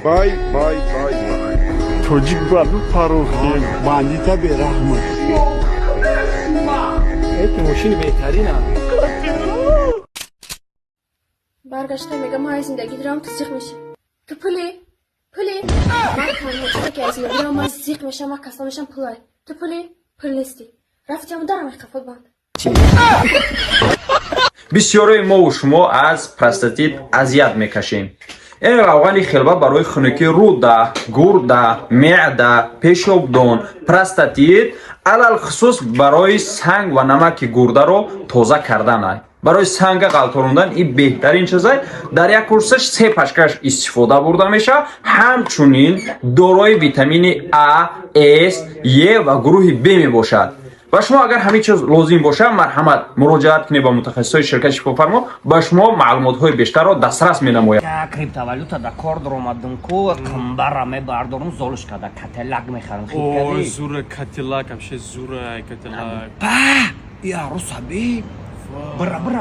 Vay vay vay vay. Çocukların paroxi bandita berahmet. Это мужчины бейтарина. برگشتم میگم ما از زندگی درام تو زیق میشه تو پولی من تنها که از زندگی درام من زیق میشم من کسا میشم پولای تو پول نیستی رفتیم دارم خفت بند бисёрои мову шумо аз простатит азият мекашем. ин равғани хелба барои хунукии руда, гурда, меъда, пешобдон, простатит алалхусус барои санг ва намаки гурдаро тоза кардан ай. барои санга ғалторондан ин беҳтарин чизай. дар як курсаш се пашкаш истифода бурда мешавад. ҳамчунин дорои витамини А, С, Е ва гурӯҳи Б мебошад. ва шумо агар ҳамин чиз лозим боша марҳамат муроҷиат кунед ба мутахассисои ширкати шифофармо ба шумо маълумотҳои бештарро дастрас менамояд. криптовалюта да кор даромадум ку қамбара мебардорум золушка да кателак мехарам Ой, зура кателак, вообще зура кателак. я русаби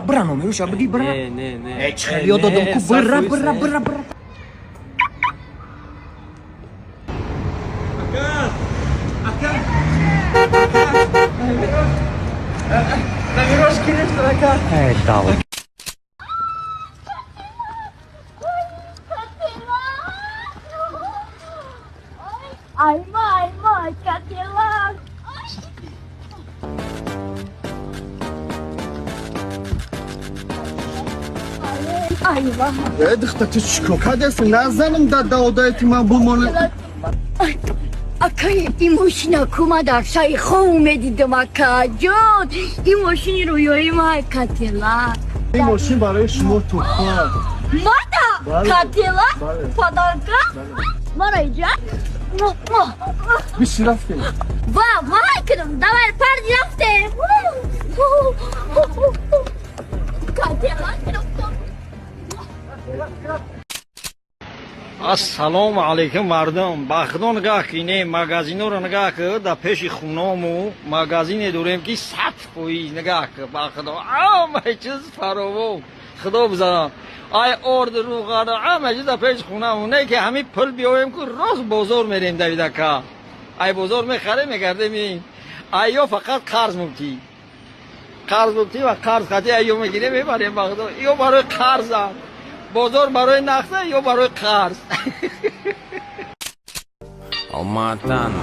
бра номеруш абди бра Не. чхел ёдодум ку бра Айма, котелок. Айва. Эдихта ты чико кадес назанам да даодаити ман бумони. Акай ин мошина кумадар шайхо умедидам акаҷон. Ин мошини рӯёи ман котелок. Ин мошин барои шумо тухфа. Мада? Котелок? Подарка? Барои ҷан? Биши рафтем. Вай кунам, давай парди рафтем. Котелок рафтем. ассалому алайкум мардум ба худо нигаҳ кинем магазинҳоро нигаҳ кӣ да пеши хуному магазине дорем ки 100 фоиз нигаҳ кӣ ба худо ҳамаи чиз фаровон худо бизанад ай ордеру ғада ҳамаи чиз да пеши хунаму не ки ҳамин пул биёем ку рост бозор мерем давидака ай бозор мехарем мегардем ин ай ё фақат қарз мубтӣ ва қарз хати ай ё мегирем мебарем ба худо ё барои қарзам бозор барои нақса ё барои қарз Алматан,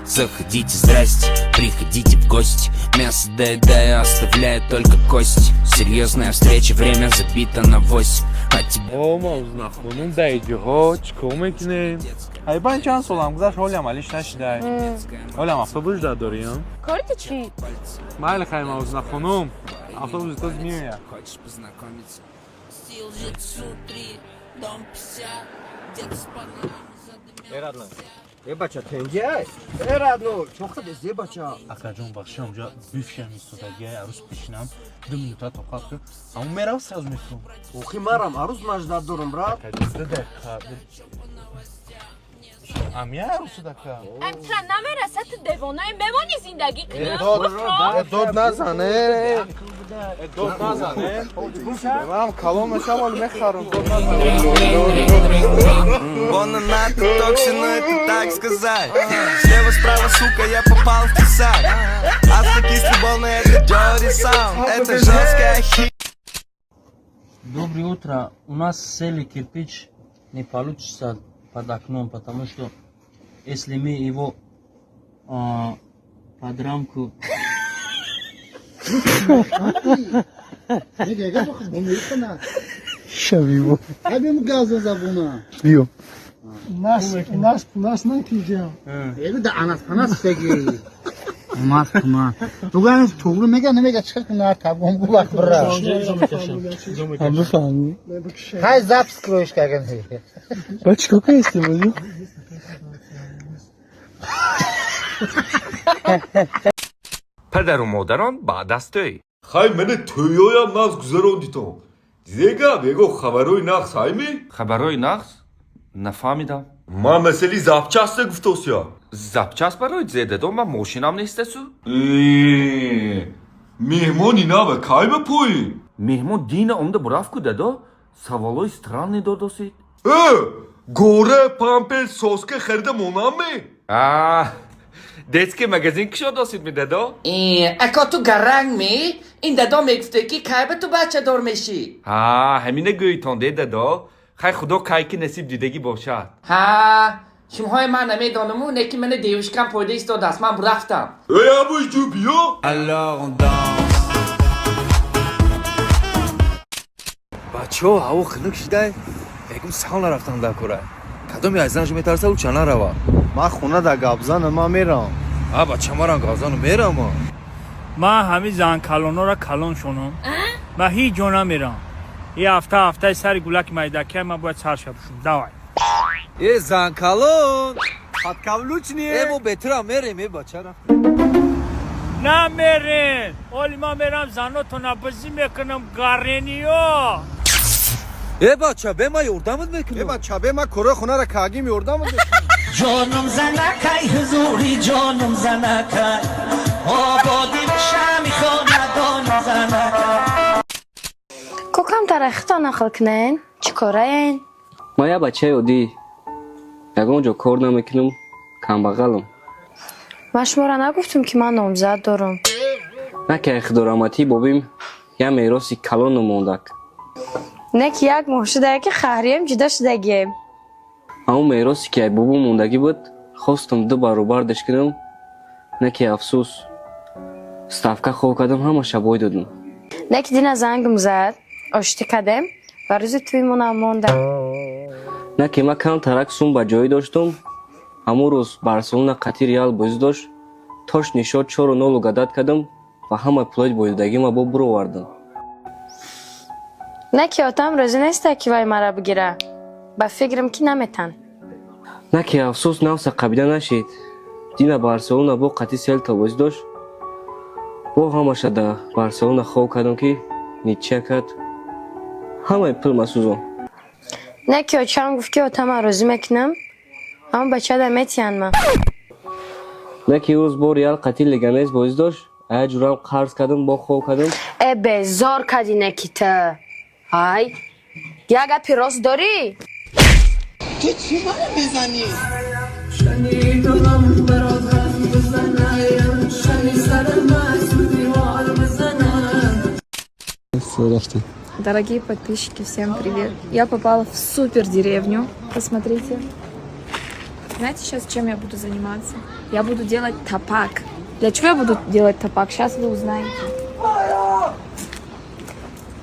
заходите, здрасте, приходите в гости. Мясо доедаю, оставляю только кости. Серьезная встреча, время забито на 8. А тебе... Олмаз нахунум дайди ҳо чикор мекунем? Айбан чанд солам гузашт ҳолиам алиш нашидай. ҳолиам автобус да дорем? کارت چی؟ майли хаймавз нахунум автобус тоз меояд. Бача тенге? Эрадно, чоха дезе бача. Акаҷон бахши онҷа бифшам истодаги арӯз пешинам 2 минута тоқат ку аммо мерав сразу мекунам. Охи марам арӯз маждат дорам брат. амя арӯсудака امترا نمیرسه تو دیوانه بمانی زندگی کنم дод назане. Дод назане? Ман калон мешавал мехарам. Дод Вон она, ты токсина, это так сказать. Слева, справа, сука, я попал в тесак. Автокисли волны, это Джори сам. Это жесткая хит. Доброе утро. У нас сели кирпич не получится под окном, потому что если мы его под рамку... Шавиво. Абим газа забуна. Био. Нас накиҷа. Эда анас теги. Мас кума. Туган тугру мега немега чиқар кунар табом гулак бра. Абуфан. Хай запись кроешь каган. Бачка кайсти буду. پدر و مادران بعد از توی خای من تویویم ناز گذراندیتم دیگه بگو خبروی نقص هایمی؟ خبرهای نقص نفهمیدم ما مثلی زبچسته گفتوس یا زبچست برای زیده دو من ماشینم نیسته سو меҳмони наве кай бипоӣ? меҳмон дина омда бурафт ку дадо саволои странне додосид горе памперс соска харида монаме детский магазин кишо досид ми дадо ака ту гаранг ми ин дадо мегуфте ки кай ба ту бачадор мешӣ ҳамина гӯитон де дадо хай худо кай ки насиб дидагӣ бошад шумоҳои ман намедонаму неки мана девушкам пойда истодааст ман рафтам абӯй ҷу биё бачаҳо ҳаво хунук шидай бегум сал нарафтам дар кора кадоми аз занжу метарсалу ча нарава ман хона да гапзана ман мерам бача марам гавзану мерам ман ҳамин занкалонора калон шунам ма ҳеҷ ҷо намерам и ҳафтаи сари гулаки майдакия ман бояд сарша пушум давай занкалон хаткавлучни мо бетирам мерем бачара намерен оли ман мерам занотона бизӣ мекунам гарениё бача бема ёрдамат мекунам бача бема кора хонара кагим ёрдамат ҷонум занакай ҳузури ҷонум занакай ободи шами хонадонум занакай Кокам тарахита нақл кунен? Чӣ кораен? ма я бачаи оддӣ ягон ҷо кор намекунам камбағалам Ма шуморо нагуфтум ки ман номзад дорам наки ихдораматии бобим я мероси калон намондак Не ки як моҳ шудае ки хаҳрием ҷудо шудагием ҳамон меросе ки ай бобом мондагӣ буд хостам ду баробардаш кунам не ки афсӯс ставка хоб кардам ҳама шабой додам Не ки дина зангм зад ошти кардем ва рӯзи тӯймонам мондам не ки ма кам тарак сум ба ҷоӣ доштам ҳамон рӯз барселона қатъи реал бозӣ дошт тош нишод 4-0 гадат кардам ва ҳамаи пулои боидагима бо бировардам Не ки отам рӯзӣ нестае ки вай мара бигира ба фикрам ки наметан не ки афсӯс навса қабида нашид дина барселона бо қатъи селта бозӣ дошт бо ҳамаша да барселона хоб кардам ки нитча кард ҳамаи пулма сӯзон Не ки очам гуфт ки отама розӣ мекунам ама бачада метиянма не ки рӯз бо реал қатъи лиганес бозӣ дошт ая ҷурам қарз кардам бо хоб кардам безор кади не ки та ай я гапи рост дорӣ ту чӣ мана мезанӣ Дорогие подписчики, всем привет! Я попала в супер деревню. Посмотрите. Знаете, сейчас чем я буду заниматься? Я буду делать тапак. Для чего я буду делать тапак? Сейчас вы узнаете.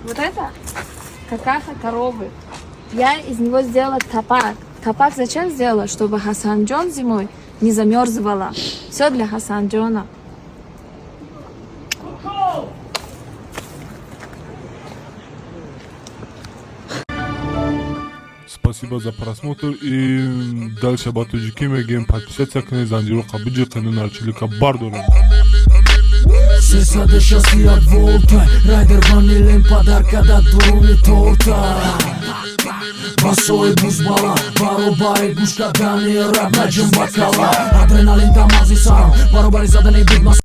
Вот это какаха коровы. Я из него сделала тапак. Тапак зачем сделала? Чтобы Хасанджон зимой не замерзывала. Все для Хасанджона. Спасибо за просмотр и дальше батуджики мегем подписаться к Занжиру Кабуджи канал Чилика Бардора. Сесаде шасти от волта Райдер ванилен подарка да дуруни торта Басои бузбала Баробари гушка дани раб наҷм бакала Адреналин тамази сарам Баробари задани бидмас